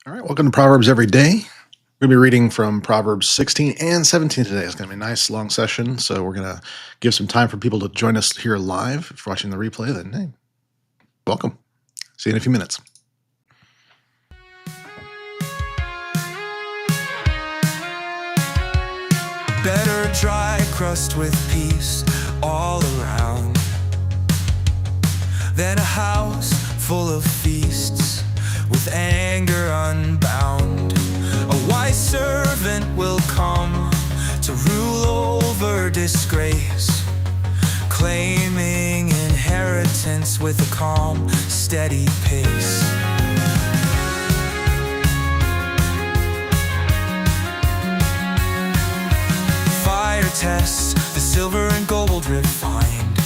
All right, welcome to Proverbs Every Day. We're going to be reading from Proverbs 16 and 17 today. It's going to be a nice long session, so we're going to give some time for people to join us here live. If you're watching the replay, then hey, welcome. See you in a few minutes. Better dry crust with peace all around than a house full of feasts with anger unbound. A wise servant will come to rule over disgrace, claiming inheritance with a calm, steady pace. Fire tests the silver and gold refined.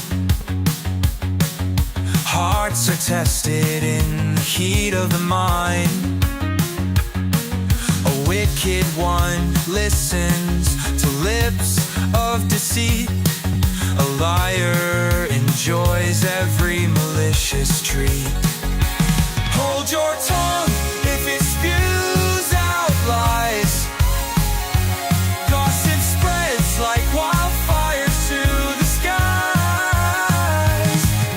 Hearts are tested in the heat of the mind. A wicked one listens to lips of deceit. A liar enjoys every malicious treat. Hold your tongue if it spews out lies. Gossip spreads like wildfire to the skies.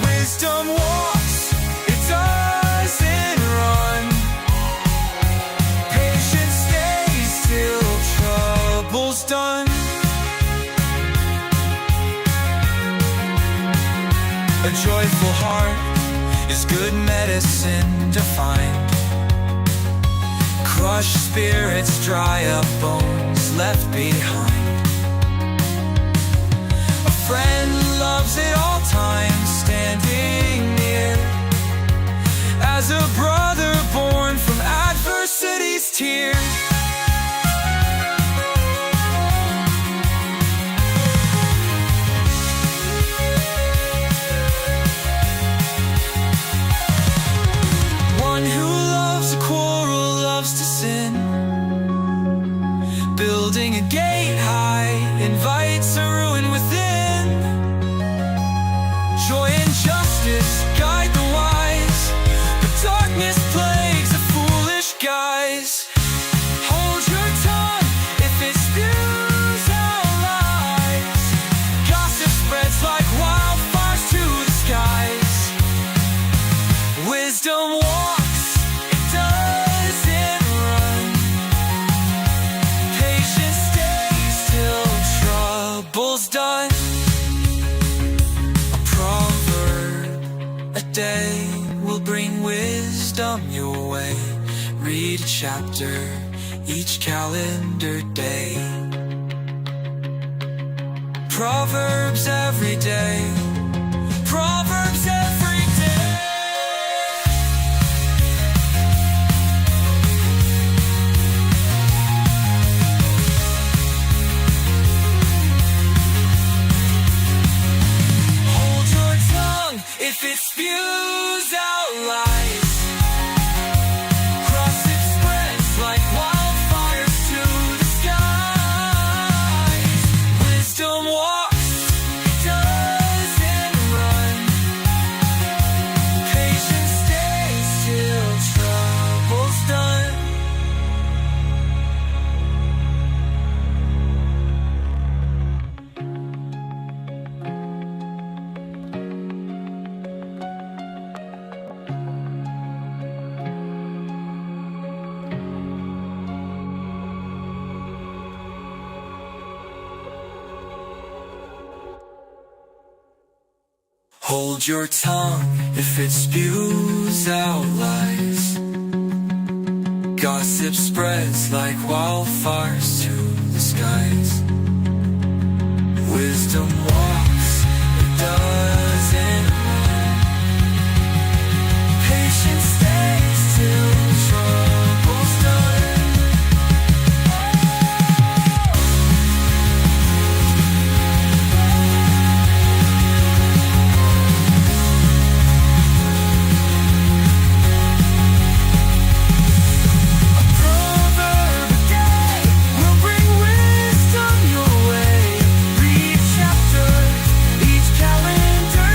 Wisdom walks, it doesn't run. Patience stays till trouble's done. A joyful heart is good medicine to find. Crushed spirits, dry up bones left behind. A friend loves at all times, standing near, as a brother born from adversity's tears. One who loves a quarrel loves to sin. Building a gate high invites a ruin within. Joy and justice guide the wise, but darkness plagues the foolish guys. Hold your tongue if it spews out lies. Gossip spreads like wildfires to the skies. Wisdom walks, it doesn't run. Patience stays till trouble's done. A proverb a day will bring wisdom your way. Read a chapter each calendar day. Proverbs every day. Proverbs every day. Hold your tongue if it spews out lies. Gossip spreads like wildfires to the skies. Wisdom walks, it doesn't run. Patience stays till trouble's done. Hold your tongue if it spews out lies. Gossip spreads like wildfires to the skies. Wisdom walks, it doesn't run. Patience stays till trouble's done. Proverb a day will bring wisdom your way. Read a chapter each calendar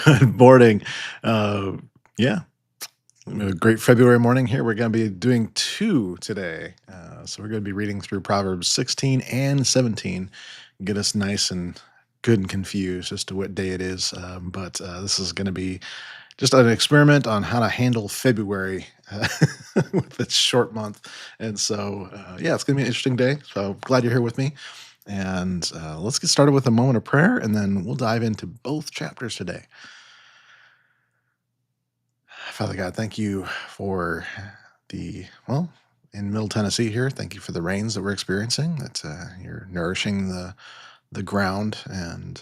Good morning. Uh, yeah, a great February morning here. We're going to be doing two today. So we're going to be reading through Proverbs 16 and 17. Get us nice and good and confused as to what day it is. But this is going to be just an experiment on how to handle February with its short month. And so, yeah, it's going to be an interesting day. So glad you're here with me. And let's get started with a moment of prayer, and then we'll dive into both chapters today. Father God, thank you for well, in Middle Tennessee here, thank you for the rains that we're experiencing, that you're nourishing the ground and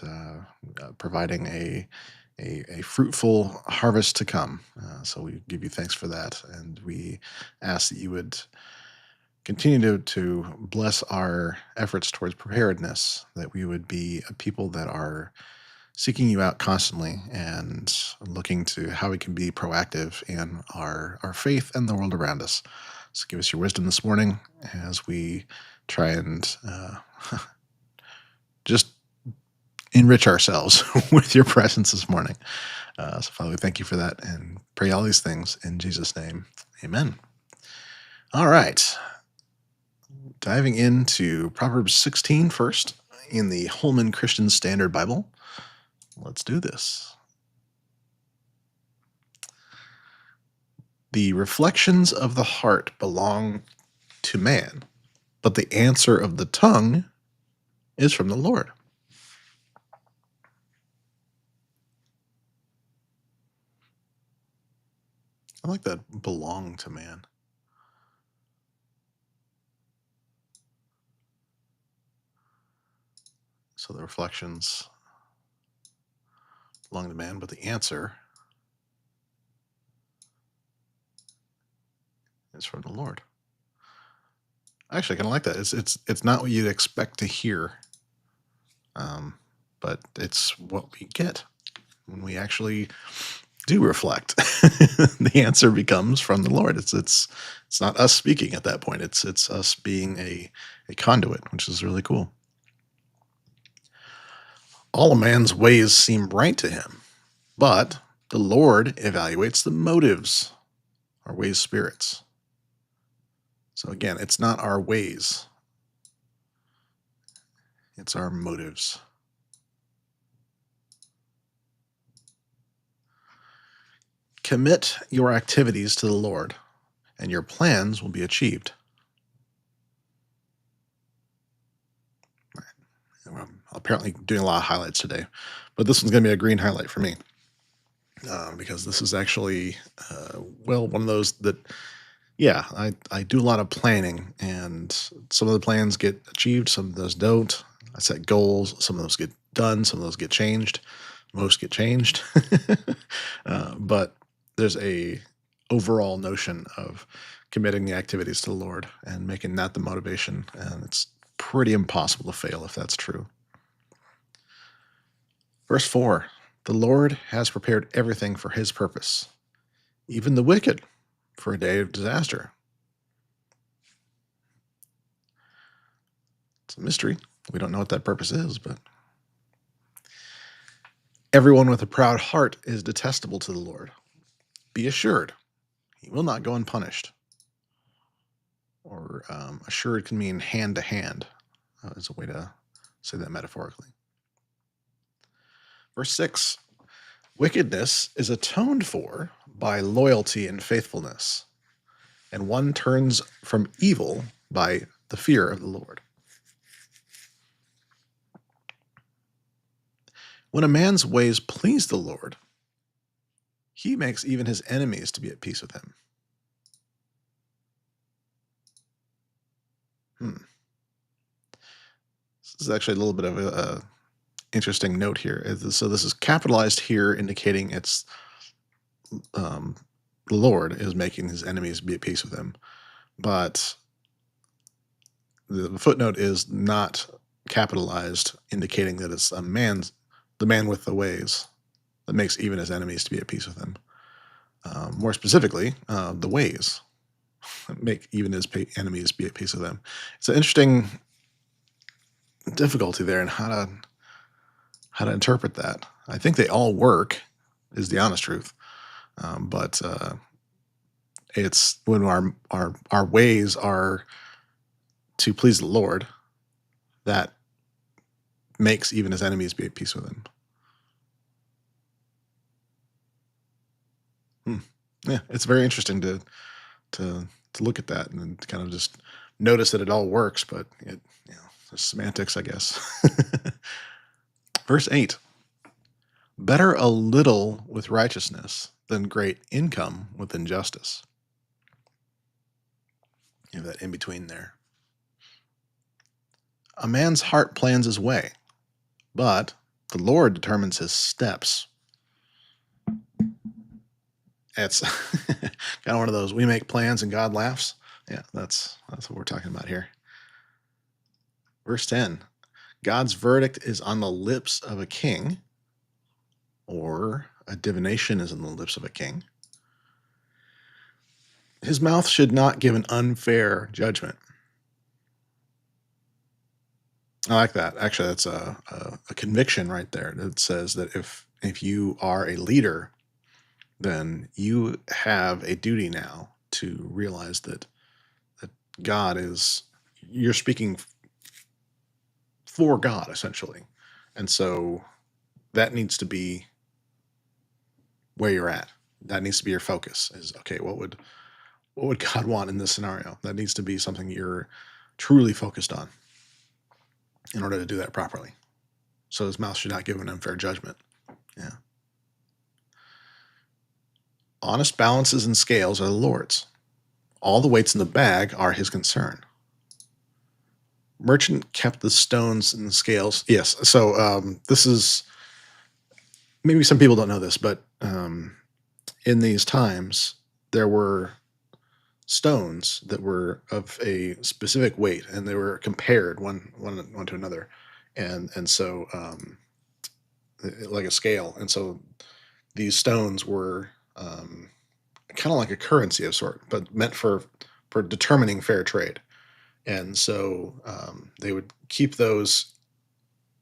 providing a fruitful harvest to come. So we give you thanks for that. And we ask that you would continue to bless our efforts towards preparedness, that we would be a people that are seeking you out constantly and looking to how we can be proactive in our faith and the world around us. So give us your wisdom this morning as we try and just enrich ourselves with your presence this morning. So Father, we thank you for that and pray all these things in Jesus' name. Amen. All right. Diving into Proverbs 16 first in the Holman Christian Standard Bible. Let's do this. The reflections of the heart belong to man, but the answer of the tongue is from the Lord. I like that, belong to man. So the reflections belong to man, but the answer is from the Lord. Actually, I kind of like that. It's not what you'd expect to hear, but it's what we get when we actually do reflect. The answer becomes from the Lord. It's not us speaking at that point. It's us being a conduit, which is really cool. All a man's ways seem right to him, but the Lord evaluates the motives, our ways, spirits. So again, it's not our ways, it's our motives. Commit your activities to the Lord, and your plans will be achieved. I'm apparently doing a lot of highlights today, but this one's going to be a green highlight for me because this is actually, one of those that, yeah, I do a lot of planning, and some of the plans get achieved, some of those don't. I set goals, some of those get done, some of those get changed, most get changed. But there's a overall notion of committing the activities to the Lord and making that the motivation, and it's pretty impossible to fail if that's true. Verse 4, the Lord has prepared everything for his purpose, even the wicked for a day of disaster. It's a mystery. We don't know what that purpose is, but everyone with a proud heart is detestable to the Lord. Be assured, he will not go unpunished. Or assured can mean hand to hand, is a way to say that metaphorically. Verse 6, wickedness is atoned for by loyalty and faithfulness, and one turns from evil by the fear of the Lord. When a man's ways please the Lord, he makes even his enemies to be at peace with him. This is actually a little bit of a interesting note here. So this is capitalized here, indicating it's the Lord is making his enemies be at peace with him. But the footnote is not capitalized, indicating that it's the man with the ways that makes even his enemies to be at peace with him. More specifically, the ways make even his enemies be at peace with him. It's an interesting difficulty there in how to how to interpret that. I think they all work, is the honest truth. But it's when our ways are to please the Lord that makes even his enemies be at peace with him. Hmm. Yeah, it's very interesting to look at that and kind of just notice that it all works, but it's semantics, I guess. Verse 8: better a little with righteousness than great income with injustice. You have that in between there. A man's heart plans his way, but the Lord determines his steps. It's kind of one of those we make plans and God laughs. Yeah, that's what we're talking about here. Verse 10: God's verdict is on the lips of a king, or a divination is on the lips of a king. His mouth should not give an unfair judgment. I like that. Actually, that's a conviction right there that says that if you are a leader, then you have a duty now to realize that God is, you're speaking for God essentially, and so that needs to be where you're at. That needs to be your focus. Is okay. What would God want in this scenario? That needs to be something you're truly focused on in order to do that properly. So his mouth should not give an unfair judgment. Yeah. Honest balances and scales are the Lord's. All the weights in the bag are his concern. Merchant kept the stones and the scales. Yes. So this is, maybe some people don't know this, but in these times, there were stones that were of a specific weight, and they were compared one to another, and so like a scale. And so these stones were kind of like a currency of sort, but meant for determining fair trade. And so they would keep those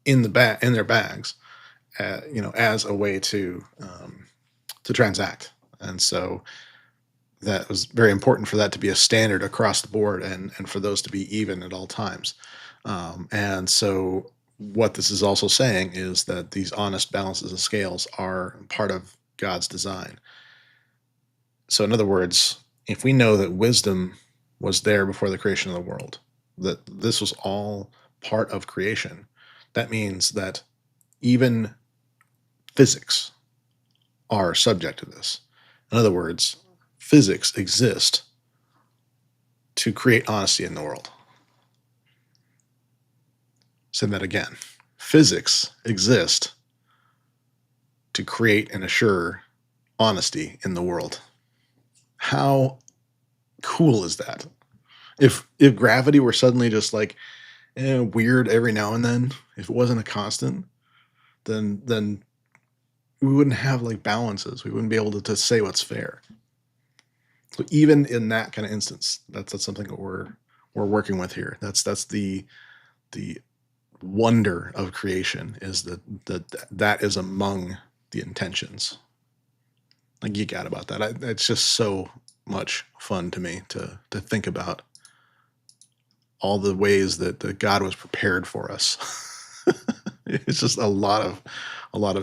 in their bags, as a way to transact. And so that was very important for that to be a standard across the board, and for those to be even at all times. And so what this is also saying is that these honest balances and scales are part of God's design. So in other words, if we know that wisdom was there before the creation of the world, that this was all part of creation, that means that even physics are subject to this. In other words, physics exist to create honesty in the world. Say that again. Physics exist to create and assure honesty in the world. How cool is that? If gravity were suddenly just like weird every now and then, if it wasn't a constant, then we wouldn't have like balances. We wouldn't be able to say what's fair. So even in that kind of instance, that's something that we're working with here. That's the wonder of creation, is that is among the intentions. I geek out about that. It's just so much fun to me to think about all the ways that God was prepared for us. It's just a lot of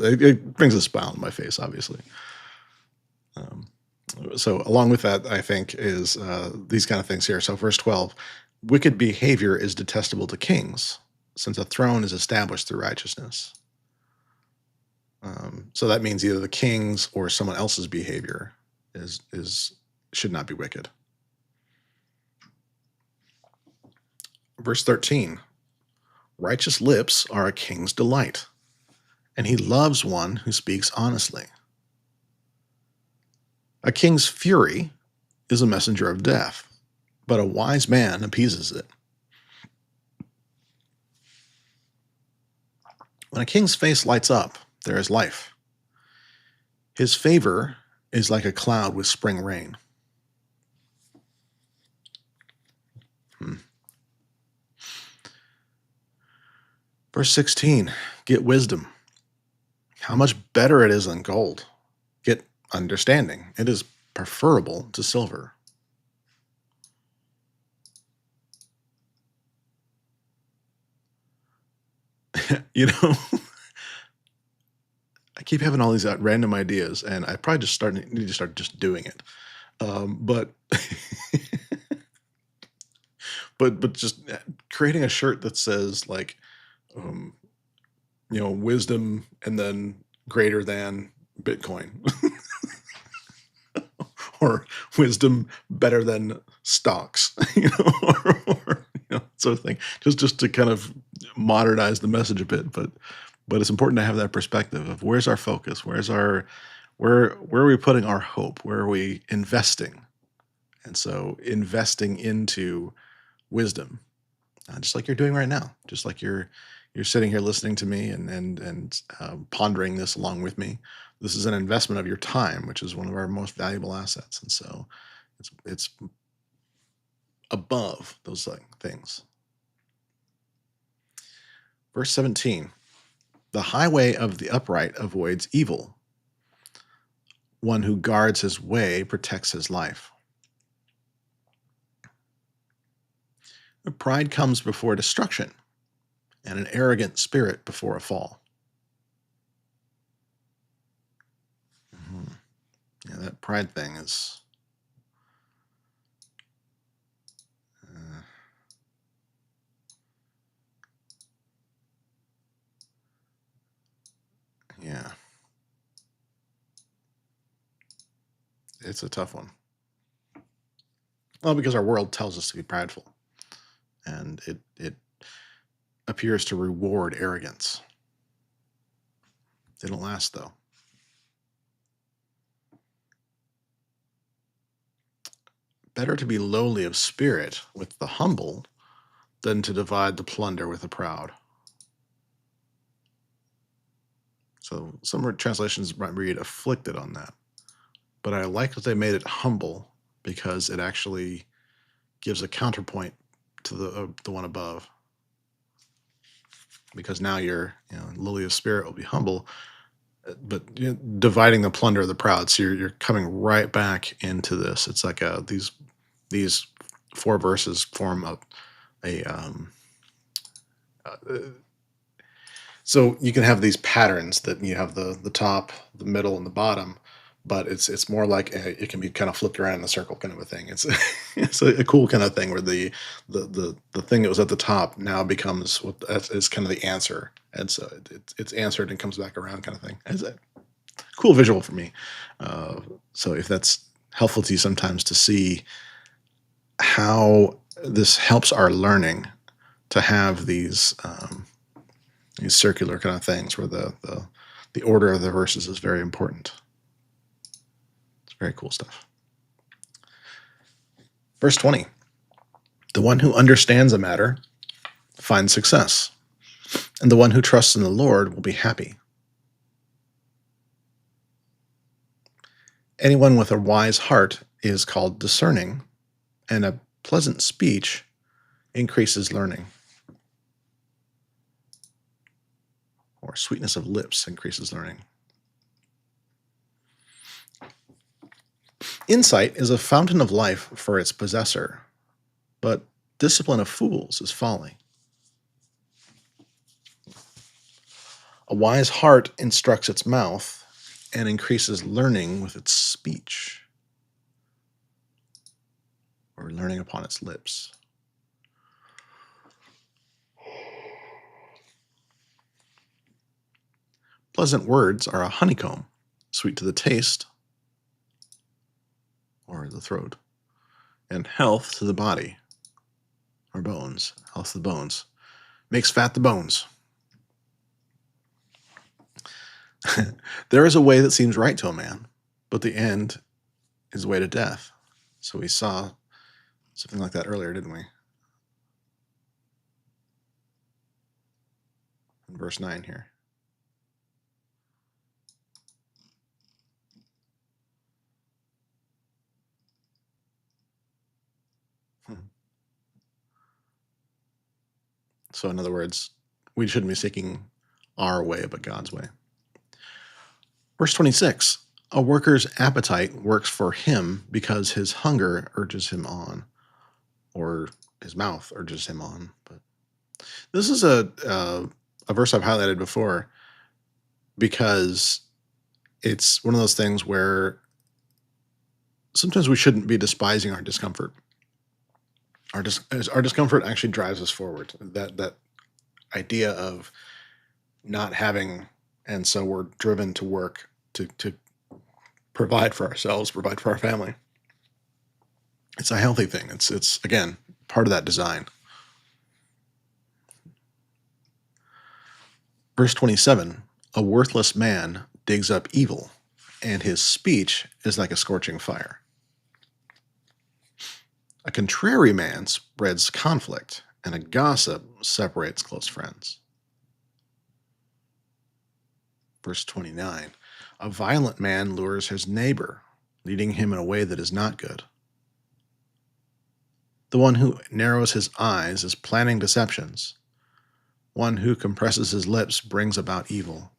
it brings a smile on my face, obviously. So along with that, I think is these kind of things here. So verse 12: wicked behavior is detestable to kings, since a throne is established through righteousness. So that means either the king's or someone else's behavior should not be wicked. Verse 13: righteous lips are a king's delight, and he loves one who speaks honestly. A king's fury is a messenger of death, but a wise man appeases it. When a king's face lights up, there is life. His favor is like a cloud with spring rain. Verse 16: get wisdom, how much better it is than gold. Get understanding. It is preferable to silver. You know, I keep having all these random ideas, and I probably need to start just doing it. But but just creating a shirt that says like, um, wisdom and then greater than Bitcoin, or wisdom better than stocks, sort of thing. Just to kind of modernize the message a bit, but it's important to have that perspective of where's our focus, where are we putting our hope, where are we investing, and so investing into wisdom, just like you're doing right now, just like you're sitting here listening to me and pondering this along with me. This is an investment of your time, which is one of our most valuable assets, and so it's above those things. Verse 17: the highway of the upright avoids evil. One who guards his way protects his life. Pride comes before destruction, and an arrogant spirit before a fall. Yeah, that pride thing is. Uh, yeah, it's a tough one. Well, because our world tells us to be prideful, and it appears to reward arrogance. They don't last, though. Better to be lowly of spirit with the humble than to divide the plunder with the proud. So some translations might read afflicted on that. But I like that they made it humble because it actually gives a counterpoint to the one above. Because now you're, lowly of spirit will be humble, but dividing the plunder of the proud. So you're coming right back into this. It's like these four verses form a so you can have these patterns that you have the top, the middle, and the bottom, but it's more like it can be kind of flipped around in a circle kind of a thing. It's it's a cool kind of thing where the thing that was at the top now becomes what is kind of the answer, and so it's answered and comes back around kind of thing. It's a cool visual for me. So if that's helpful to you sometimes to see how this helps our learning to have these circular kind of things where the order of the verses is very important. It's very cool stuff. Verse 20: the one who understands a matter finds success, and the one who trusts in the Lord will be happy. Anyone with a wise heart is called discerning, and a pleasant speech increases learning. Or sweetness of lips increases learning. Insight is a fountain of life for its possessor, but discipline of fools is folly. A wise heart instructs its mouth and increases learning with its speech, or learning upon its lips. Pleasant words are a honeycomb, sweet to the taste, or the throat, and health to the body, or bones. Health to the bones. Makes fat the bones. There is a way that seems right to a man, but the end is the way to death. So we saw something like that earlier, didn't we? In verse 9 here. So in other words, we shouldn't be seeking our way, but God's way. Verse 26, a worker's appetite works for him because his hunger urges him on, or his mouth urges him on. But this is a verse I've highlighted before because it's one of those things where sometimes we shouldn't be despising our discomfort. Our discomfort actually drives us forward. That idea of not having, and so we're driven to work to provide for ourselves, provide for our family. It's a healthy thing. It's again part of that design. Verse 27, a worthless man digs up evil, and his speech is like a scorching fire. A contrary man spreads conflict, and a gossip separates close friends. Verse 29, a violent man lures his neighbor, leading him in a way that is not good. The one who narrows his eyes is planning deceptions. One who compresses his lips brings about evil.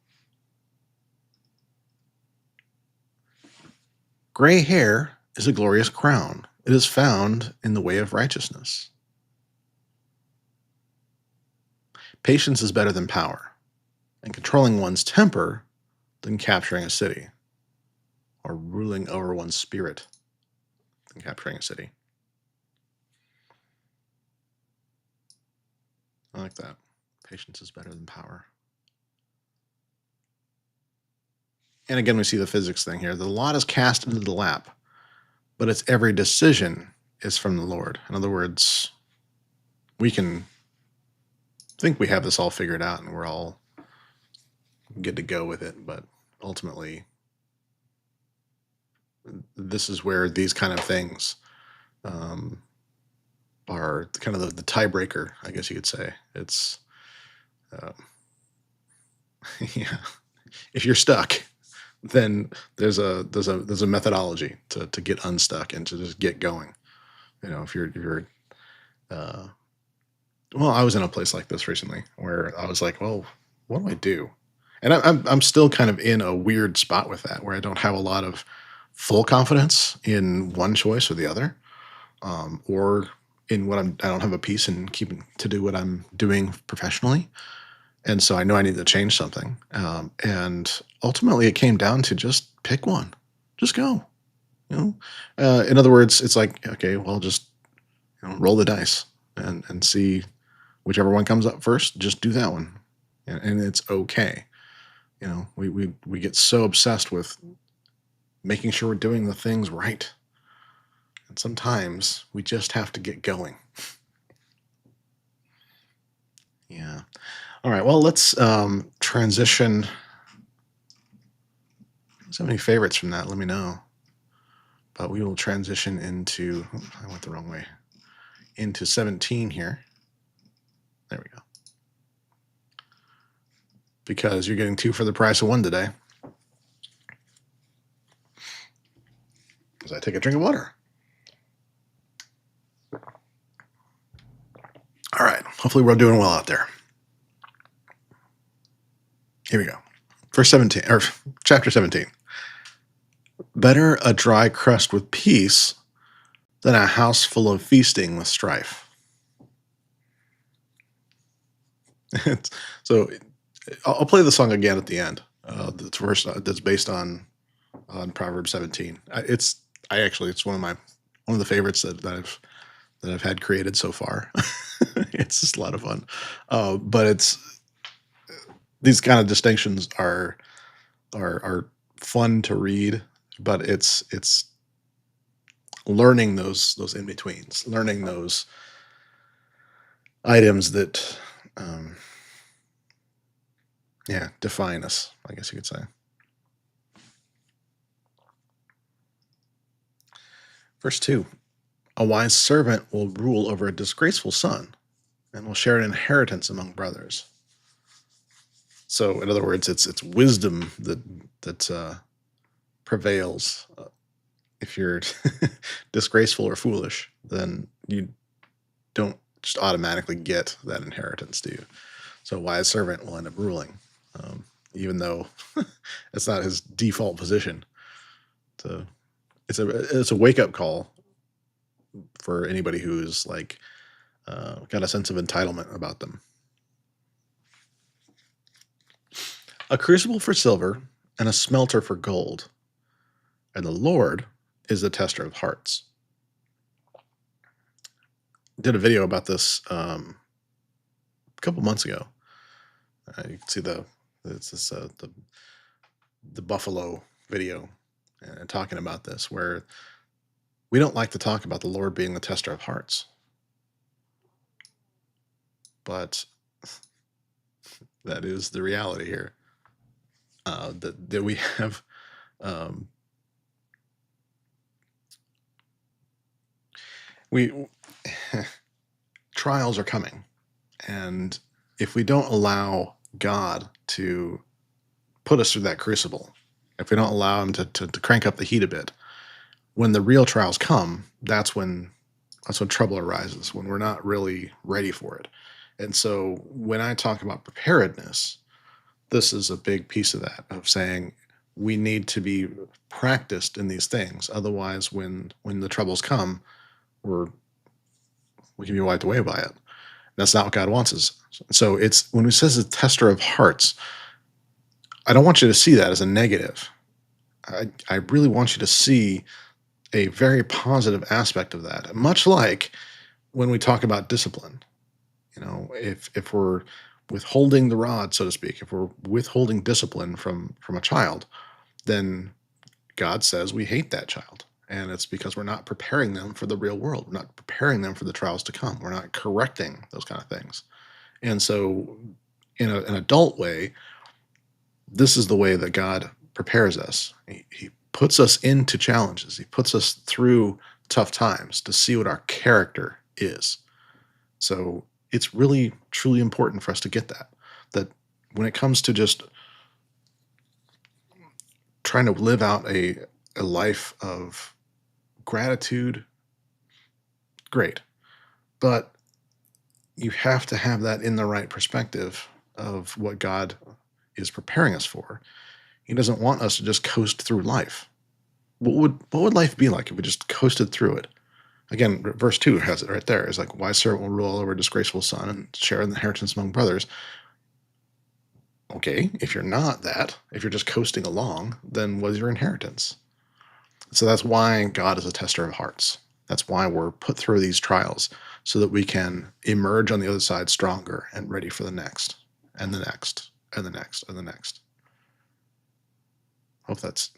Gray hair is a glorious crown. It is found in the way of righteousness. Patience is better than power, and controlling one's temper than capturing a city, or ruling over one's spirit than capturing a city. I like that. Patience is better than power. And again, we see the physics thing here. The lot is cast into the lap, but its every decision is from the Lord. In other words, we can think we have this all figured out and we're all good to go with it, but ultimately, this is where these kind of things are kind of the tiebreaker, I guess you could say. It's yeah. If you're stuck, then there's a methodology to get unstuck and to just get going. You know, if you're well, I was in a place like this recently where I was like, well, what do I do? And I'm still kind of in a weird spot with that where I don't have a lot of full confidence in one choice or the other, or in what I don't have a piece in keeping to do what I'm doing professionally. And so I know I need to change something. And ultimately, it came down to just pick one, just go. You know, in other words, it's like, okay, well, just roll the dice and see whichever one comes up first. Just do that one, and it's okay. You know, we get so obsessed with making sure we're doing the things right, and sometimes we just have to get going. Yeah. All right. Well, let's transition. If you have any favorites from that, let me know. But we will transition into, I went the wrong way, into 17 here. There we go. Because you're getting 2 for the price of 1 today. As I take a drink of water. All right. Hopefully we're doing well out there. Here we go. Verse 17, or chapter 17. Better a dry crust with peace than a house full of feasting with strife. So I'll play the song again at the end. It's verse that's based on Proverbs 17. It's one of the favorites that I've had created so far. It's just a lot of fun. But it's these kind of distinctions are fun to read, but it's learning those in betweens, learning those items that define us, I guess you could say. Verse 2, a wise servant will rule over a disgraceful son and will share an inheritance among brothers. So, in other words, it's wisdom that prevails. If you're disgraceful or foolish, then you don't just automatically get that inheritance, do you? So, a wise servant will end up ruling. even though it's not his default position. So it's a wake up call for anybody who's like got a sense of entitlement about them. A crucible for silver and a smelter for gold, and the Lord is the tester of hearts. Did a video about this a couple months ago. You can see the Buffalo video talking about this, where we don't like to talk about the Lord being the tester of hearts, but that is the reality here. That we have we trials are coming, and if we don't allow God to put us through that crucible, if we don't allow him to crank up the heat a bit, when the real trials come, that's when trouble arises, when we're not really ready for it. And so when I talk about preparedness, this is a big piece of that, of saying we need to be practiced in these things. Otherwise, when the troubles come, we can be wiped away by it. That's not what God wants us. So it's when he says the tester of hearts, I don't want you to see that as a negative. I really want you to see a very positive aspect of that. Much like when we talk about discipline, if we're withholding the rod, so to speak, if we're withholding discipline from a child, then God says we hate that child. And it's because we're not preparing them for the real world. We're not preparing them for the trials to come. We're not correcting those kind of things. And so in an adult way, this is the way that God prepares us. He puts us into challenges. He puts us through tough times to see what our character is. So it's really, truly important for us to get that when it comes to just trying to live out a life of gratitude, great. But you have to have that in the right perspective of what God is preparing us for. He doesn't want us to just coast through life. What would life be like if we just coasted through it? Again, verse 2 has it right there. It's like, wise servant will rule over a disgraceful son and share in the inheritance among brothers. Okay, if you're not that, if you're just coasting along, then what is your inheritance? So that's why God is a tester of hearts. That's why we're put through these trials, so that we can emerge on the other side stronger and ready for the next, and the next, and the next, and the next. Hope that's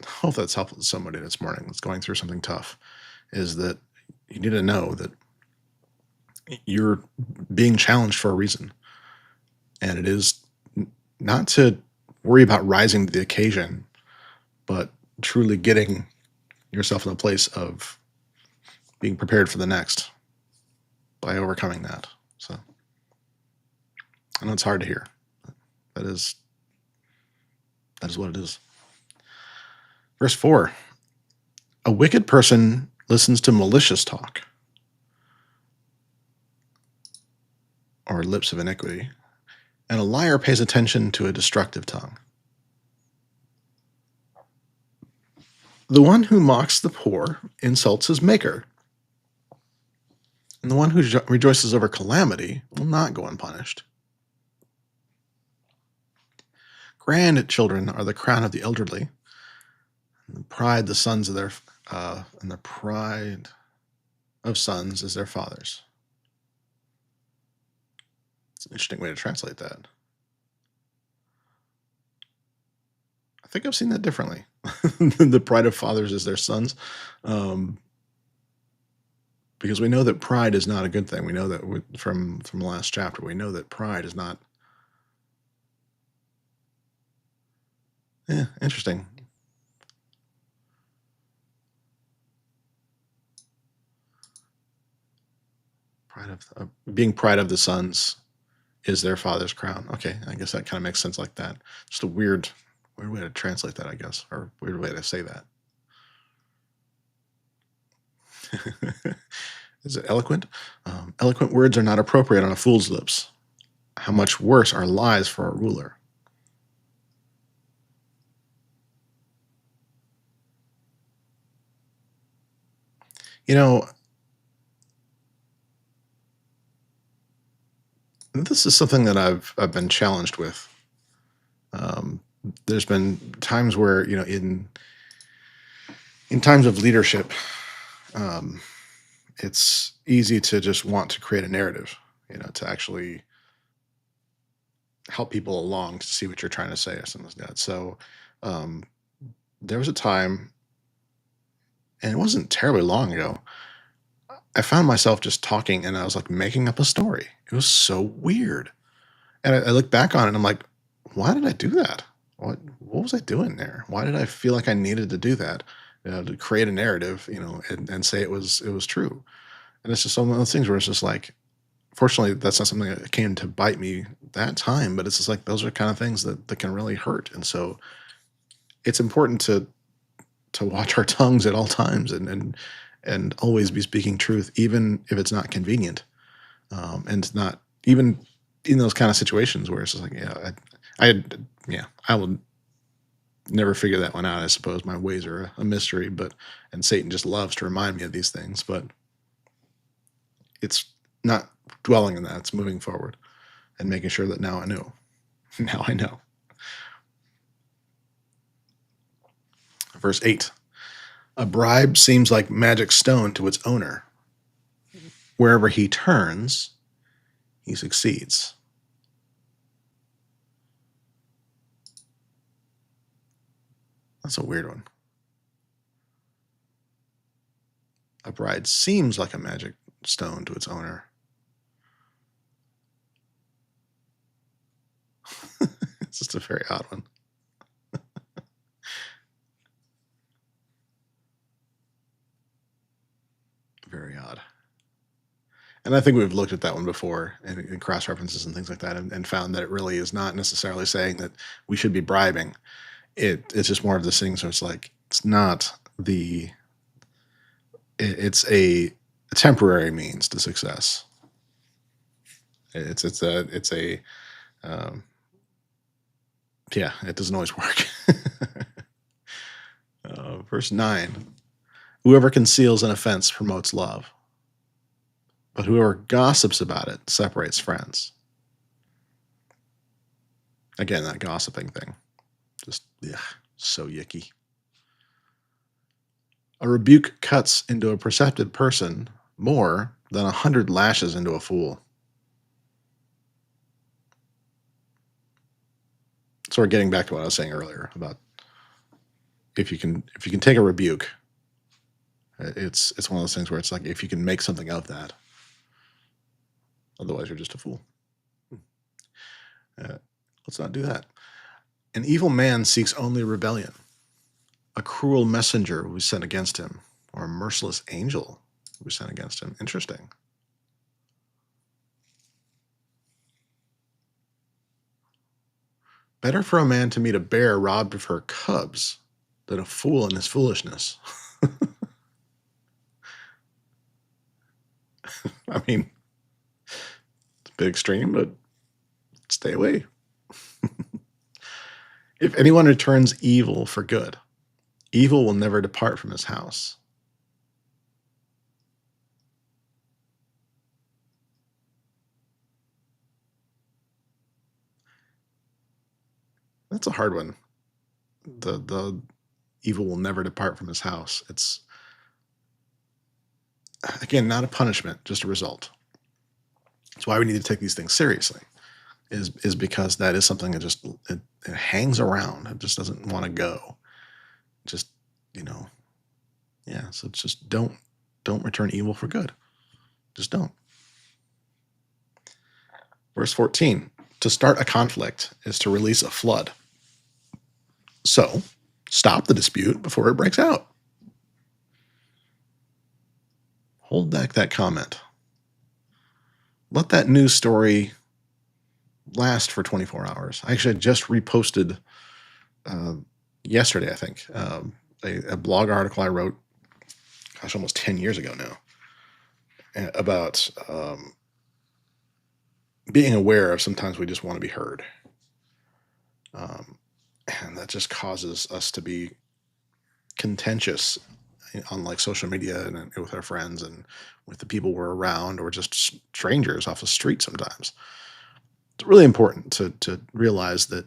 helpful to somebody this morning that's going through something tough, is that you need to know that you're being challenged for a reason. And it is not to worry about rising to the occasion, but truly getting yourself in a place of being prepared for the next by overcoming that. So I know it's hard to hear. That is what it is. Verse 4, a wicked person listens to malicious talk, or lips of iniquity, and a liar pays attention to a destructive tongue. The one who mocks the poor insults his maker, and the one who rejoices over calamity will not go unpunished. Grandchildren are the crown of the elderly, and the pride the sons of their and the pride of sons is their fathers. It's an interesting way to translate that. I think I've seen that differently. The pride of fathers is their sons, because we know that pride is not a good thing. We know that from the last chapter. We know that pride is not. Yeah, interesting. Being pride of the sons is their father's crown. Okay, I guess that kind of makes sense like that. Just a weird way to translate that, I guess, or weird way to say that. Is it eloquent? Eloquent words are not appropriate on a fool's lips. How much worse are lies for a ruler? You know, this is something that I've been challenged with. Um, there's been times where in times of leadership, um, it's easy to just want to create a narrative, to actually help people along to see what you're trying to say or something like that. So um, there was a time, and it wasn't terribly long ago, I found myself just talking and I was like making up a story. It was so weird. And I look back on it and I'm like, why did I do that? What was I doing there? Why did I feel like I needed to do that? To create a narrative, and say it was true. And it's just some of those things where it's just like, fortunately, that's not something that came to bite me that time, but it's just like those are kind of things that can really hurt. And so it's important to watch our tongues at all times and always be speaking truth, even if it's not convenient. And it's not even in those kind of situations where it's just like, yeah, yeah, I will never figure that one out. I suppose my ways are a mystery, but and Satan just loves to remind me of these things, but it's not dwelling in that. It's moving forward and making sure that now I know. Now I know. Verse 8. A bribe seems like magic stone to its owner. Wherever he turns, he succeeds. That's a weird one. A bride seems like a magic stone to its owner. It's just a very odd one. Very odd. And I think we've looked at that one before in cross references and things like that, and found that it really is not necessarily saying that we should be bribing. It's just more of this thing. So it's like it's not the it's a temporary means to success. It's a um, yeah. It doesn't always work. Verse 9: Whoever conceals an offense promotes love, but whoever gossips about it separates friends. Again, that gossiping thing, just yeah, so yicky. A rebuke cuts into a perceptive person more than 100 lashes into a fool. So we're getting back to what I was saying earlier about if you can take a rebuke, it's one of those things where it's like if you can make something of that, otherwise you're just a fool. Uh, let's not do that. An evil man seeks only rebellion. A cruel messenger will be sent against him, or a merciless angel will be sent against him. Interesting. Better for a man to meet a bear robbed of her cubs than a fool in his foolishness. I mean, it's a bit extreme, but stay away. If anyone returns evil for good, evil will never depart from his house. That's a hard one. The evil will never depart from his house. It's again not a punishment, just a result. That's why we need to take these things seriously. Is because that is something that just it hangs around. It just doesn't want to go. Just you know, yeah. So it's just don't return evil for good. Just don't. Verse 14. To start a conflict is to release a flood. So stop the dispute before it breaks out. Hold back that comment. Let that news story last for 24 hours. I actually just reposted uh, yesterday, I think, a blog article I wrote, gosh, almost 10 years ago now, about being aware of sometimes we just want to be heard. And that just causes us to be contentious on like social media and with our friends and with the people we're around, or just strangers off the street sometimes. It's really important to realize that,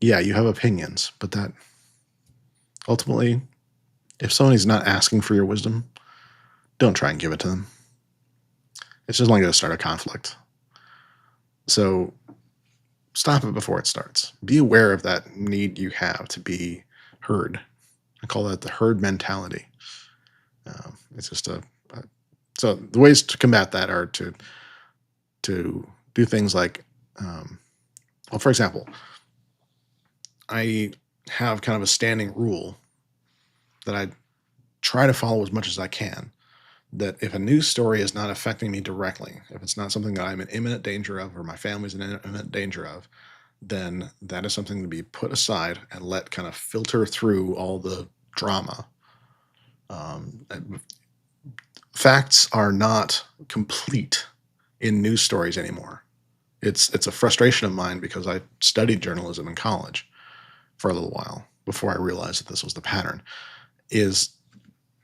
yeah, you have opinions, but that ultimately, if somebody's not asking for your wisdom, don't try and give it to them. It's just only going to start a conflict. So stop it before it starts. Be aware of that need you have to be heard. I call that the herd mentality. It's just so the ways to combat that are to do things like, well, for example, I have kind of a standing rule that I try to follow as much as I can. That if a news story is not affecting me directly, if it's not something that I'm in imminent danger of, or my family's in imminent danger of, then that is something to be put aside and let kind of filter through all the drama. Facts are not complete in news stories anymore. It's a frustration of mine because I studied journalism in college for a little while before I realized that this was the pattern. Is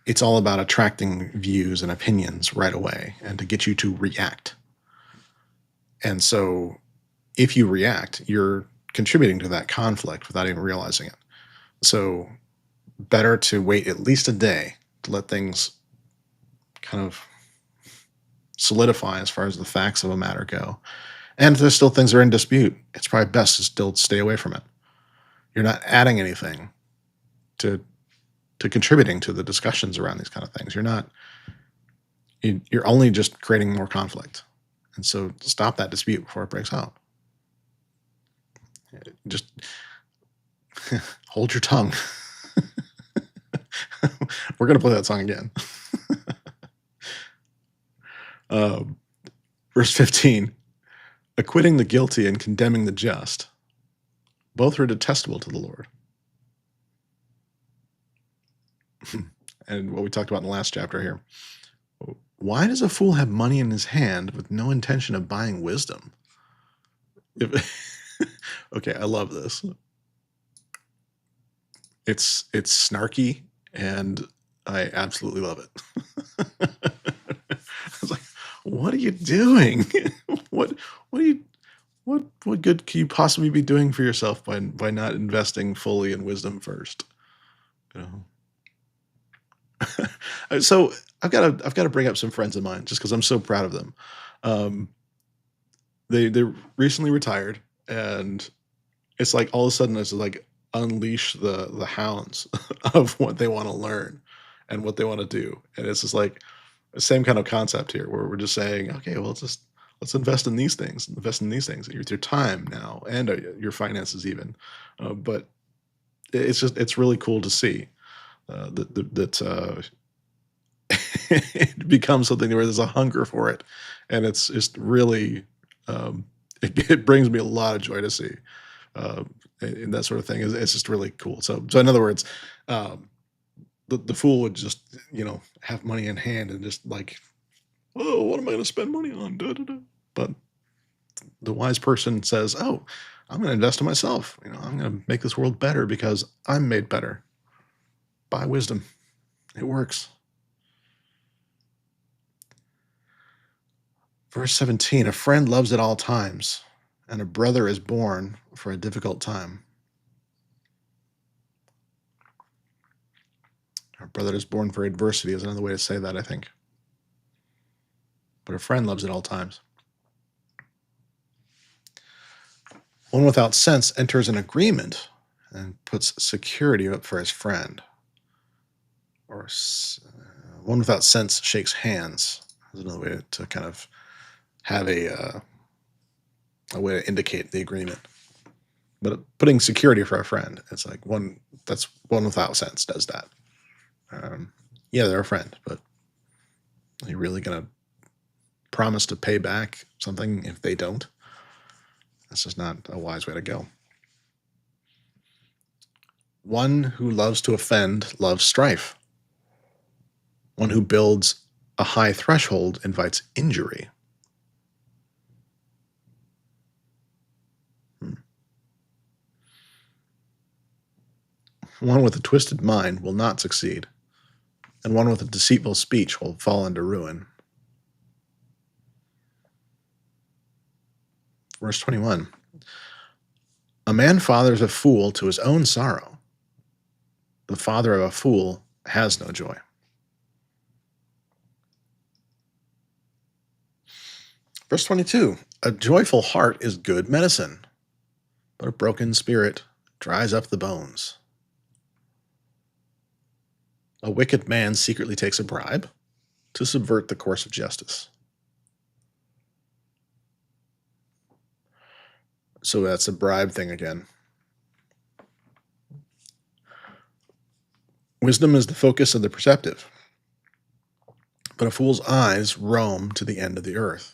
it's all about attracting views and opinions right away and to get you to react. And so if you react, you're contributing to that conflict without even realizing it. So better to wait at least a day to let things kind of solidify as far as the facts of a matter go. And if there's still things that are in dispute, it's probably best to still stay away from it. You're not adding anything to contributing to the discussions around these kind of things. You're only just creating more conflict. And so stop that dispute before it breaks out. Just hold your tongue. We're going to play that song again. Verse 15, acquitting the guilty and condemning the just, both are detestable to the Lord. And what we talked about in the last chapter here. Why does a fool have money in his hand with no intention of buying wisdom? Okay, I love this. It's snarky, and I absolutely love it. I was like, what are you doing? what good can you possibly be doing for yourself by not investing fully in wisdom first? You know? So I've got to bring up some friends of mine just because I'm so proud of them. They recently retired, and it's like all of a sudden it's like unleash the hounds of what they want to learn and what they want to do, and it's just like the same kind of concept here where we're just saying, okay, well, let's invest in these things, invest in these things with your time now and your finances even, but it's really cool to see that it becomes something where there's a hunger for it, and it's just really it brings me a lot of joy to see, and that sort of thing. It's just really cool. So in other words, the fool would just have money in hand and just like, oh, what am I going to spend money on? Da, da, da. But the wise person says, oh, I'm going to invest in myself. I'm going to make this world better because I'm made better by wisdom. It works. Verse 17, a friend loves at all times, and a brother is born for a difficult time. A brother is born for adversity is another way to say that, I think. But a friend loves at all times. One without sense enters an agreement and puts security up for his friend. Or one without sense shakes hands is another way to kind of have a way to indicate the agreement. But putting security for a friend, it's like one without sense does that. Yeah, they're a friend, but are you really going to promise to pay back something if they don't? That's just not a wise way to go. One who loves to offend loves strife. One who builds a high threshold invites injury. One with a twisted mind will not succeed, and one with a deceitful speech will fall into ruin. Verse 21. A man fathers a fool to his own sorrow. The father of a fool has no joy. Verse 22. A joyful heart is good medicine, but a broken spirit dries up the bones. A wicked man secretly takes a bribe to subvert the course of justice. So that's a bribe thing again. Wisdom is the focus of the perceptive, but a fool's eyes roam to the end of the earth.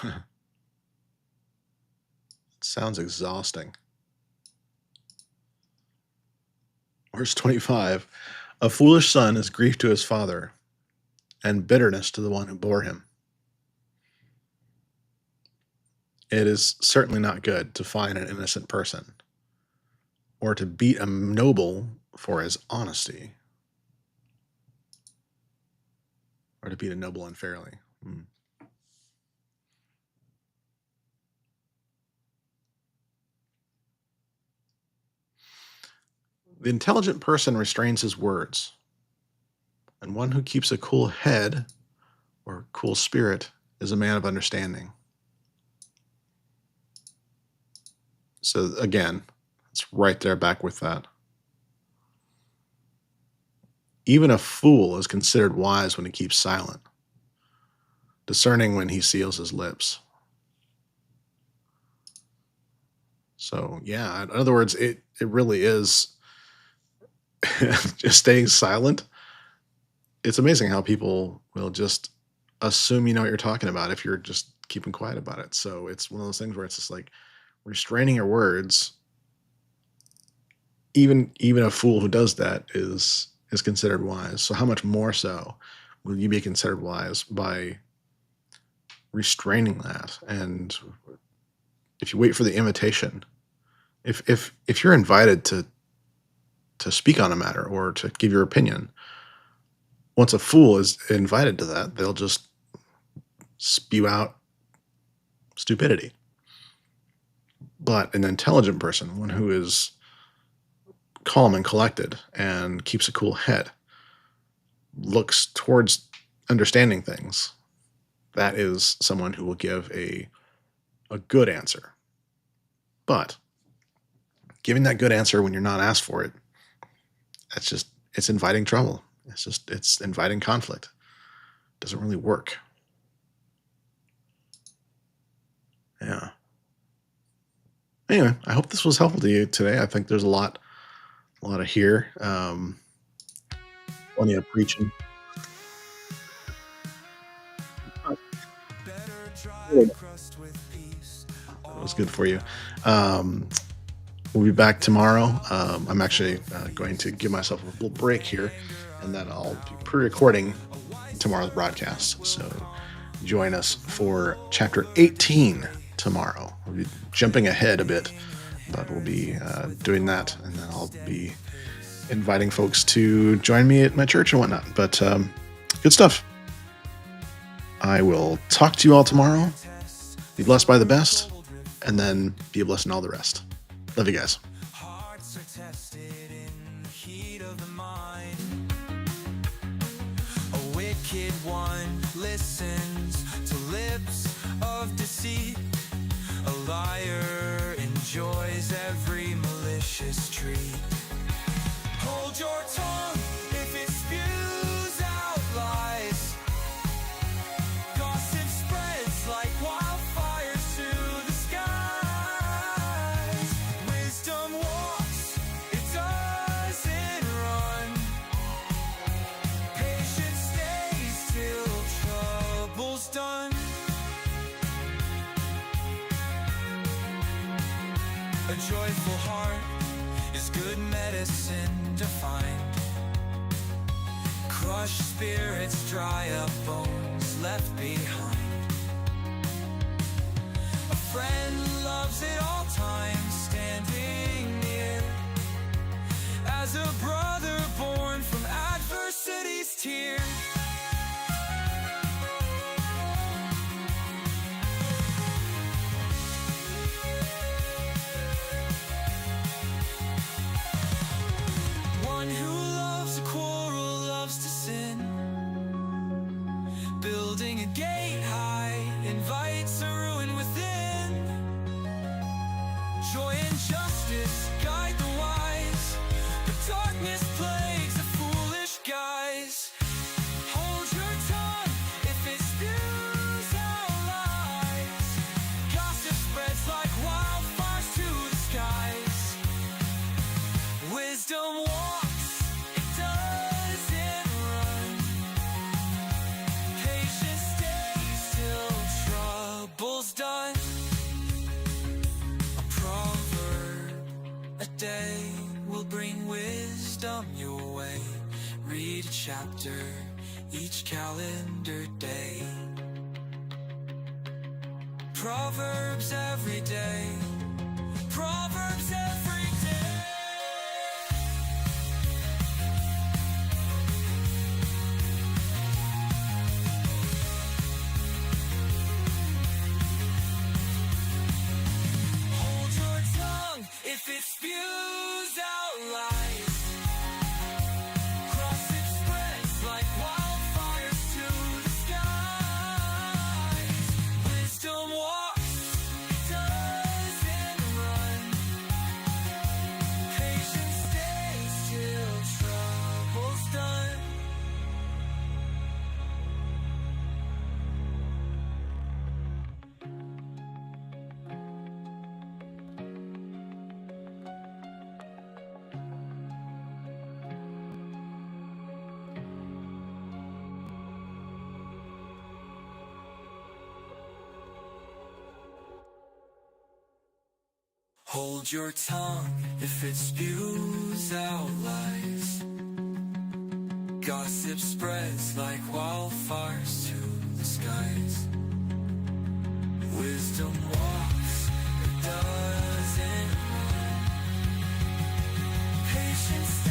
It sounds exhausting. Verse 25. A foolish son is grief to his father, and bitterness to the one who bore him. It is certainly not good to find an innocent person, or to beat a noble for his honesty, or to beat a noble unfairly. The intelligent person restrains his words, and one who keeps a cool head or cool spirit is a man of understanding. So again, it's right there back with that. Even a fool is considered wise when he keeps silent, discerning when he seals his lips. So yeah, in other words, it really is just staying silent. It's amazing how people will just assume you know what you're talking about if you're just keeping quiet about it. So it's one of those things where it's just like restraining your words. Even a fool who does that is considered wise. So how much more so will you be considered wise by restraining that? And if you wait for the invitation, if you're invited to speak on a matter or to give your opinion, once a fool is invited to that, they'll just spew out stupidity. But an intelligent person, one who is calm and collected and keeps a cool head, looks towards understanding things, that is someone who will give a good answer. But giving that good answer when you're not asked for it, it's inviting trouble. It's inviting conflict. It doesn't really work. Yeah. Anyway, I hope this was helpful to you today. I think there's a lot of here. Plenty of preaching. That was good for you. We'll be back tomorrow. I'm actually going to give myself a little break here, and then I'll be pre-recording tomorrow's broadcast. So join us for chapter 18 tomorrow. We'll be jumping ahead a bit, but we'll be doing that, and then I'll be inviting folks to join me at my church and whatnot. But good stuff. I will talk to you all tomorrow. Be blessed by the best, and then be a blessing all the rest. Love you guys. Hearts are tested in the heat of the mind. A wicked one listens to lips of deceit. A liar enjoys every malicious treat. Hold your tongue if it spews out lies. Gossip spreads like wildfires to the skies. Wisdom walks, it doesn't run. Patience stays till trouble's done. A joyful heart is good medicine to find. Crushed spirits, dry up bones left behind. A friend loves at all times, standing near as is a brother born from adversity's tear. One who loves a quarrel loves to sin. Building a gate high invites a ruin within. Joy and justice guide the wise, but darkness plagues the foolish guys. Hold your tongue if it spews out lies. Gossip spreads like wildfires to the skies. Wisdom walks, it doesn't run. Patience stays till trouble's done. A proverb a day will bring wisdom your way. Read a chapter each calendar day. Proverbs every day. Proverbs every day. Hold your tongue if it spews out lies. Gossip spreads like wildfires to the skies. Wisdom walks, it doesn't run. Patience stays till trouble's done. Hold your tongue if it spews out lies. Gossip spreads like wildfires to the skies. Wisdom walks, it doesn't run. Patience